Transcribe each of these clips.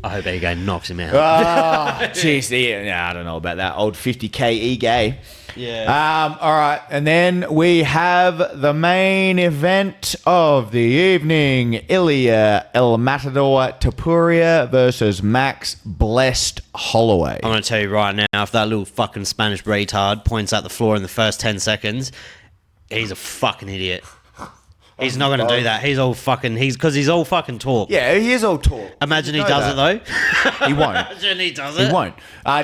I hope Ige knocks him out. Oh, jeez. Yeah, I don't know about that. Old 50k Ige. Yeah. All right. And then we have the main event of the evening. Ilya El Matador Topuria versus Max Blessed Holloway. I'm going to tell you right now, if that little fucking Spanish retard points at the floor in the first 10 seconds, he's a fucking idiot. He's not going to do that. He's all fucking talk. Yeah, he is all talk. Imagine he does it though. He won't. Imagine he does it. He won't.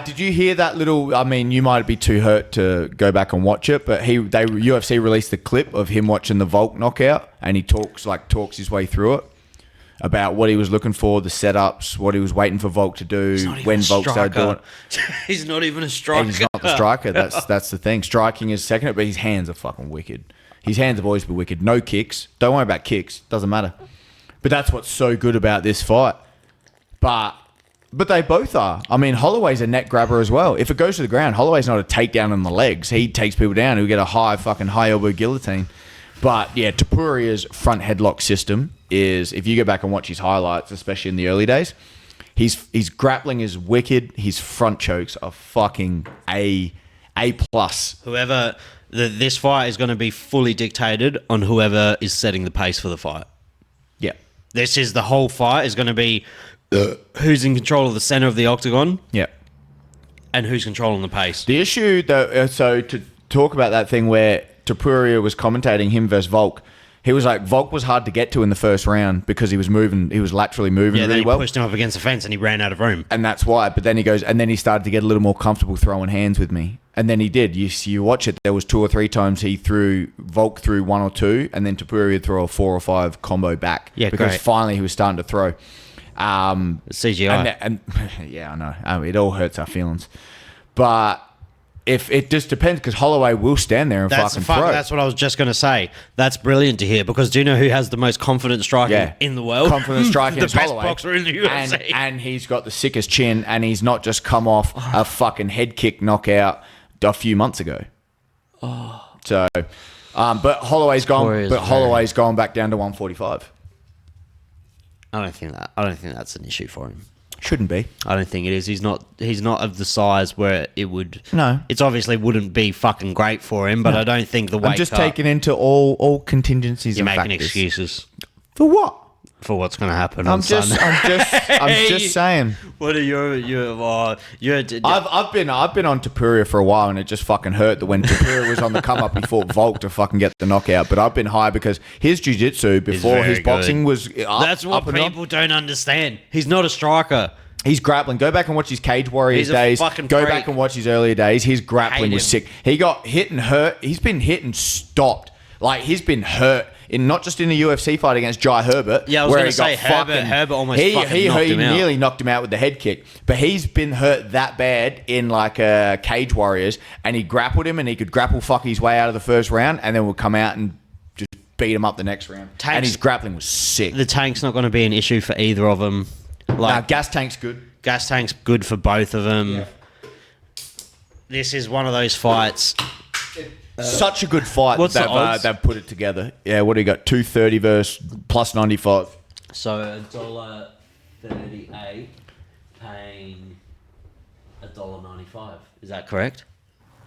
Did you hear that little? I mean, you might be too hurt to go back and watch it, but UFC released the clip of him watching the Volk knockout, and he talks his way through it about what he was looking for, the setups, what he was waiting for Volk to do, when Volk started doing it. He's not even a striker. He's not the striker. That's the thing. Striking is second, but his hands are fucking wicked. His hands have always been wicked. No kicks. Don't worry about kicks. Doesn't matter. But that's what's so good about this fight. But they both are. I mean, Holloway's a neck grabber as well. If it goes to the ground, Holloway's not a takedown on the legs. He takes people down. He'll get a high elbow guillotine. But yeah, Topuria's front headlock system is, if you go back and watch his highlights, especially in the early days, his grappling is wicked. His front chokes are fucking A+. This fight is going to be fully dictated on whoever is setting the pace for the fight. Yeah. This is the whole fight is going to be who's in control of the center of the octagon. Yeah. And who's controlling the pace. The issue, though, so to talk about that thing where Topuria was commentating him versus Volk, he was like, Volk was hard to get to in the first round because he was laterally moving really well. Yeah, he pushed him up against the fence and he ran out of room. And that's why. But then he goes, and then he started to get a little more comfortable throwing hands with me. And then he did. You watch it, there was 2 or 3 times Volk threw 1 or 2, and then Topuria threw a 4 or 5 combo back. Yeah, because great. Finally he was starting to throw. CGI. And yeah, I know. It all hurts our feelings. But if it just depends, because Holloway will stand there and fucking throw. That's what I was just going to say. That's brilliant to hear, because do you know who has the most confident striking in the world? Confident striking the is best Holloway. boxer in the UFC. And he's got the sickest chin, and he's not just come off a fucking head kick knockout a few months ago. So, but Holloway's gone back down to 145. I don't think that's an issue for him. Shouldn't be. I don't think it is. He's not of the size where it would. No. It's obviously wouldn't be fucking great for him, but I don't think the weight. I'm just taking into all contingencies. You're and making factors. Excuses For what? for what's going to happen. I'm just saying. What are you're I've been on Topuria for a while, and it just fucking hurt that when Topuria was on the come up, he fought Volk to fucking get the knockout. But I've been high because his jiu-jitsu before his boxing was up. That's what people don't understand. He's not a striker. He's grappling. Go back and watch his Cage Warriors days. Go back and watch his earlier days. His grappling was sick. He got hit and hurt. He's been hit and stopped. Like, he's been hurt. Not just in the UFC fight against Jai Herbert. Yeah, I was going to say Herbert almost knocked him out. He nearly knocked him out with the head kick. But he's been hurt that bad in like Cage Warriors, and he grappled him, and he could grapple fuck his way out of the first round, and then would come out and just beat him up the next round. And his grappling was sick. The tank's not going to be an issue for either of them. Gas tank's good. Gas tank's good for both of them. Yeah. This is one of those fights. Such a good fight that they've put it together. Yeah, what do you got? 230 versus plus 95. So $1.38 paying $1.95. Is that correct?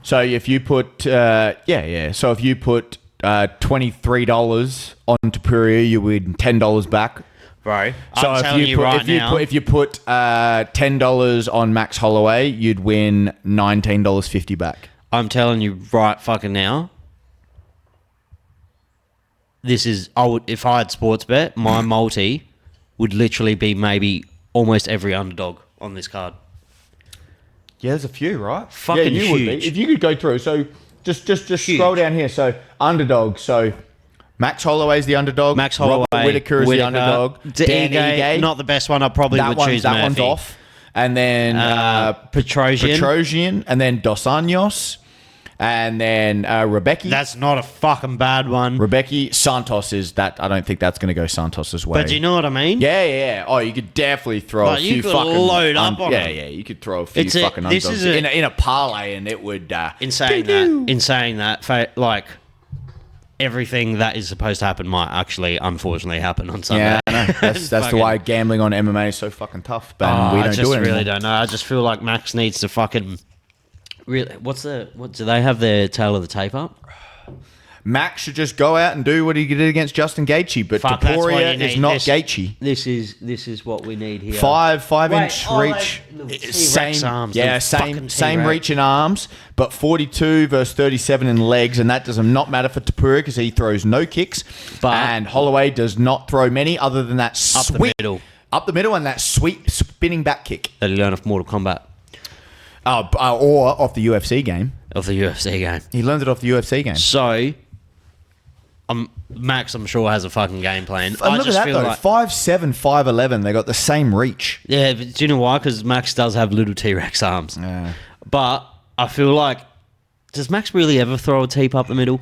So if you put So if you put $23 on Topuria, you win $10 back. Bro, so if you put $10 on Max Holloway, you'd win $19.50 back. I'm telling you right fucking now. If I had sports bet, my multi would literally be maybe almost every underdog on this card. Yeah, there's a few, right? Fucking you huge. Would be. If you could go through, so just scroll down here. So underdog. So Max Holloway's the underdog. Max Holloway. Robert Whittaker is the underdog. Dan Ige, not the best one. I probably would choose Murphy. That one's off. And then Petrosian, and then Dos Anjos, and then Rebecca. That's not a fucking bad one. Rebecca. Santos is that. I don't think that's going to go Santos's way. But do you know what I mean? Yeah. Oh, you could definitely throw a few fucking... load up on Yeah, you could throw a few fucking underdogs in a parlay, and it would... In saying that, like... everything that is supposed to happen might actually, unfortunately, happen on Sunday. Yeah, I know. That's the way gambling on MMA is so fucking tough. But we don't do it anymore. I really don't know. I just feel like Max needs to fucking... Really, what do they have their tail of the tape up? Max should just go out and do what he did against Justin Gaethje, but Topuria is not Gaethje. This is what we need here. 5-inch reach, T-Rex arms, same reach in arms, but 42 versus 37 in legs, and that does not matter for Topuria because he throws no kicks, and Holloway does not throw many other than that up the middle, and that sweet spinning back kick that he learned off Mortal Kombat, or off the UFC game. He learned it off the UFC game. So. Max, I'm sure, has a fucking game plan. And look at that, though. 5'7", 5'11". They got the same reach. Yeah, but do you know why? Because Max does have little T-Rex arms. Yeah. But I feel like... Does Max really ever throw a teep up the middle?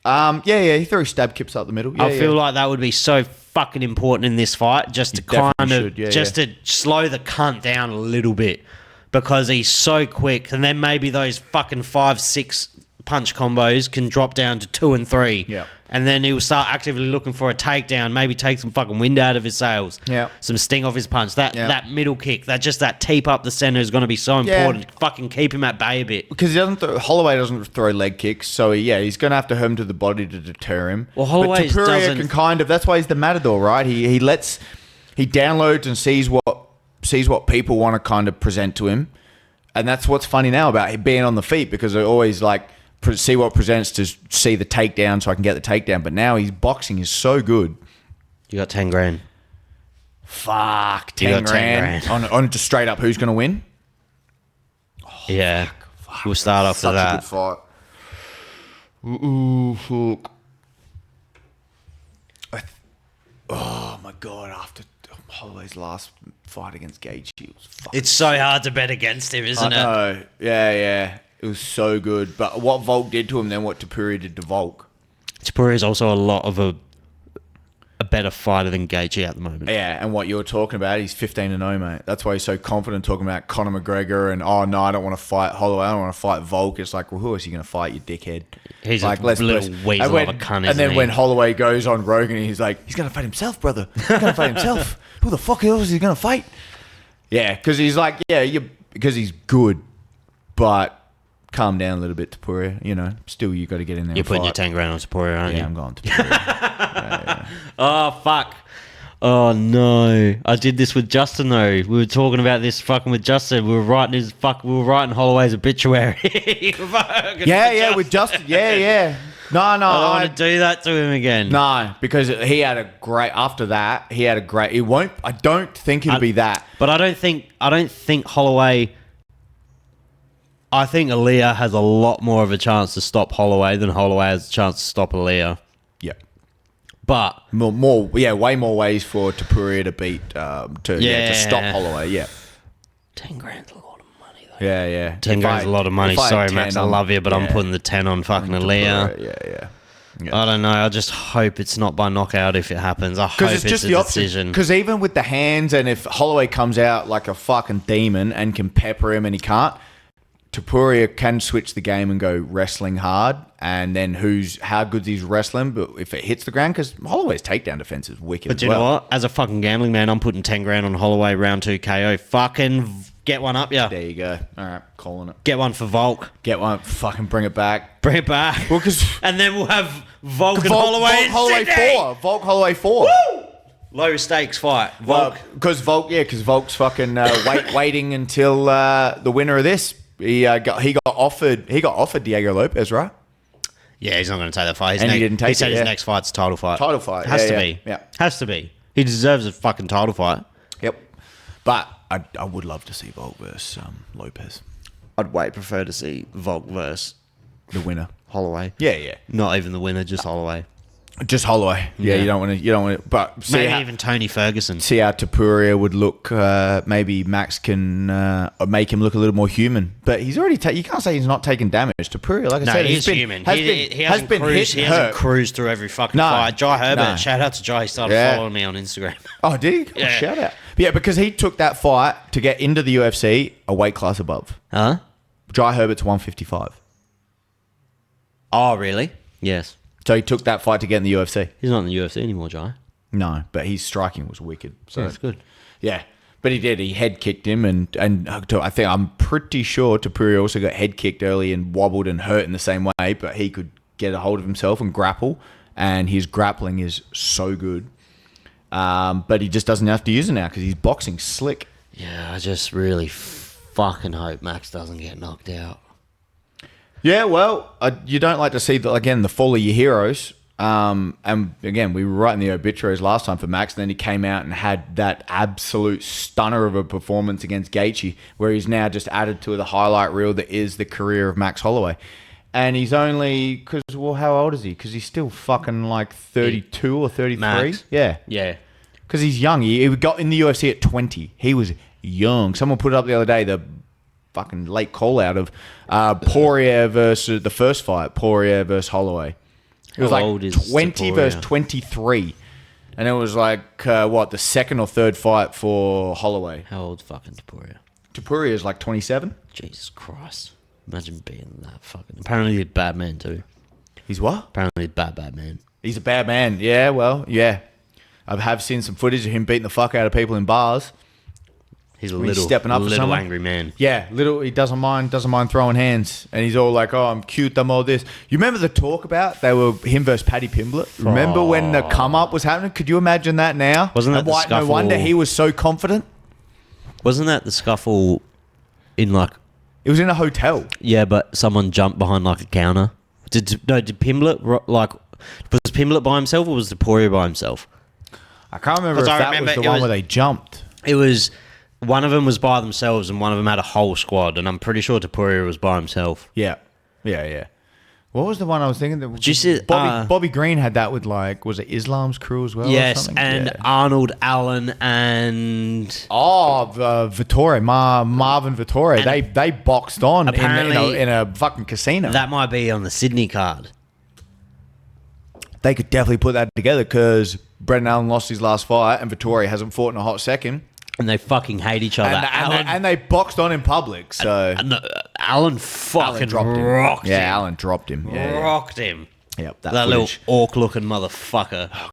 Yeah. He threw stab kicks up the middle. Yeah, I feel like that would be so fucking important in this fight, just to kind of... to slow the cunt down a little bit. Because he's so quick. And then maybe those fucking 5-6... punch combos can drop down to 2 and 3. Yeah. And then he'll start actively looking for a takedown, maybe take some fucking wind out of his sails. Yeah. Some sting off his punch. That middle kick, that teep up the center is going to be so important. Fucking keep him at bay a bit. Because Holloway doesn't throw leg kicks, so he's going to have to hurt him to the body to deter him. Well, Holloway doesn't... can kind of, that's why he's the matador, right? He downloads and sees what people want to kind of present to him. And that's what's funny now about him being on the feet, because they're always like, see what presents to see the takedown so I can get the takedown. But now his boxing is so good. You got 10 grand. Fuck, 10 grand. On just straight up, who's going to win? Oh, yeah. Fuck. We'll start off with that. Such a good fight. Ooh, fuck. Oh, my God. After Holloway's last fight against Gaethje, it was fucking... It's so hard to bet against him, isn't it? I know. Yeah. It was so good. But what Volk did to him, then what Topuria did to Volk. Topuria is also a lot of a better fighter than Gaethje at the moment. Yeah, and what you're talking about, he's 15-0, mate. That's why he's so confident talking about Conor McGregor and, oh, no, I don't want to fight Holloway. I don't want to fight Volk. It's like, well, who is he going to fight, you dickhead? He's like, a little weasel of a cunt, and then when Holloway goes on Rogan, he's like, he's going to fight himself, brother. He's going to fight himself. Who the fuck else is he going to fight? Yeah, because he's like, because he's good, but... Calm down a little bit, Topuria. Still you got to get in there. You're putting your 10 grand on Topuria, aren't you? Yeah, I'm going Topuria. yeah. Oh, fuck. Oh, no. I did this with Justin, though. We were talking about this fucking with Justin. We were writing Holloway's obituary. With Justin. Yeah. No. I don't want to do that to him again. No, because he had a great... After that, he had a great... It won't... I don't think it'll be that. But I don't think Holloway... I think Aaliyah has a lot more of a chance to stop Holloway than Holloway has a chance to stop Aaliyah. Yeah. But... way more ways for Topuria to beat... to stop Holloway, yeah. 10 grand's a lot of money, though. Yeah. 10 grand's a lot of money. Sorry, Max, I love you, but I'm putting the 10 on fucking Aaliyah. Yeah. I don't know. I just hope it's not by knockout if it happens. I hope it's just a decision. Because even with the hands, and if Holloway comes out like a fucking demon and can pepper him and he can't, Topuria can switch the game and go wrestling hard, and then how good he's wrestling, but if it hits the ground, because Holloway's takedown defense is wicked. But you know what? As a fucking gambling man, I'm putting 10 grand on Holloway round 2 KO. Fucking get one up, yeah. There you go. All right, calling it. Get one for Volk. Get one. Fucking bring it back. Bring it back. Well, and then we'll have Volk and Holloway. Holloway 4. Volk Holloway 4. Woo! Low stakes fight. Volk. Because Volk's fucking waiting until the winner of this. He got offered Diego Lopez, right? Yeah, he's not going to take that fight. He didn't take it. He said his next fight's a title fight. Title fight. Has to be. Yeah. Has to be. He deserves a fucking title fight. Yep. But I would love to see Volk versus Lopez. I'd way prefer to see Volk versus the winner, Holloway. Yeah. Not even the winner, just Holloway. Just Holloway. Yeah. You don't want to. But maybe even Tony Ferguson. See how Topuria would look. Maybe Max can make him look a little more human. But he's already. You can't say he's not taking damage. Topuria, like I said, he's human. He hasn't cruised through every fucking fight. Jai Herbert. Shout out to Jai. He started following me on Instagram. Oh, did he? Yeah. Shout out. Yeah, because he took that fight to get into the UFC a weight class above. Huh? Jai Herbert's 155. Oh, really? Yes. So he took that fight to get in the UFC. He's not in the UFC anymore, Jai. No, but his striking was wicked. So that's good. Yeah. But he did. He head kicked him, and I'm pretty sure Topuria also got head kicked early and wobbled and hurt in the same way, but he could get a hold of himself and grapple, and his grappling is so good. But he just doesn't have to use it now because he's boxing slick. Yeah, I just really fucking hope Max doesn't get knocked out. Yeah, well, you don't like to see, the fall of your heroes. And again, we were writing the obituaries last time for Max, and then he came out and had that absolute stunner of a performance against Gaethje, where he's now just added to the highlight reel that is the career of Max Holloway. And he's only, how old is he? Because he's still fucking like 32 or 33. Max. Yeah. Yeah. Because he's young. He got in the UFC at 20. He was young. Someone put it up the other day, the fucking late call out of Poirier versus the first fight, Poirier versus Holloway. It was How old like is 20 Topuria? versus 23. And it was like, the second or third fight for Holloway. How old's fucking Topuria? Topuria is like 27. Jesus Christ. Imagine being that fucking... Apparently he's a bad man too. He's what? Apparently he's a bad man. He's a bad man. Yeah, well, yeah. I have seen some footage of him beating the fuck out of people in bars. He's a little angry man. Yeah, he doesn't mind throwing hands, and he's all like, "Oh, I'm cute, I'm all this." You remember the talk about they were him versus Paddy Pimblett? Remember when the come up was happening? Could you imagine that now? Wasn't that the scuffle? No wonder he was so confident. Wasn't that the scuffle in like? It was in a hotel. Yeah, but someone jumped behind like a counter. Did Pimblett was Pimblett by himself or was Topuria by himself? I can't remember if that was the one where they jumped. It was. One of them was by themselves and one of them had a whole squad, and I'm pretty sure Topuria was by himself. Yeah. What was the one I was thinking? Bobby Green had that with was it Islam's crew as well? Yes, and yeah. Arnold Allen and... Vittori, Marvin Vittori. They boxed on apparently in a fucking casino. That might be on the Sydney card. They could definitely put that together because Brendan Allen lost his last fight and Vittori hasn't fought in a hot second. And they fucking hate each other. And they boxed on in public, so... Allen fucking rocked him. Yeah, Allen dropped him. Rocked him. Yep, that little orc-looking motherfucker. Oh,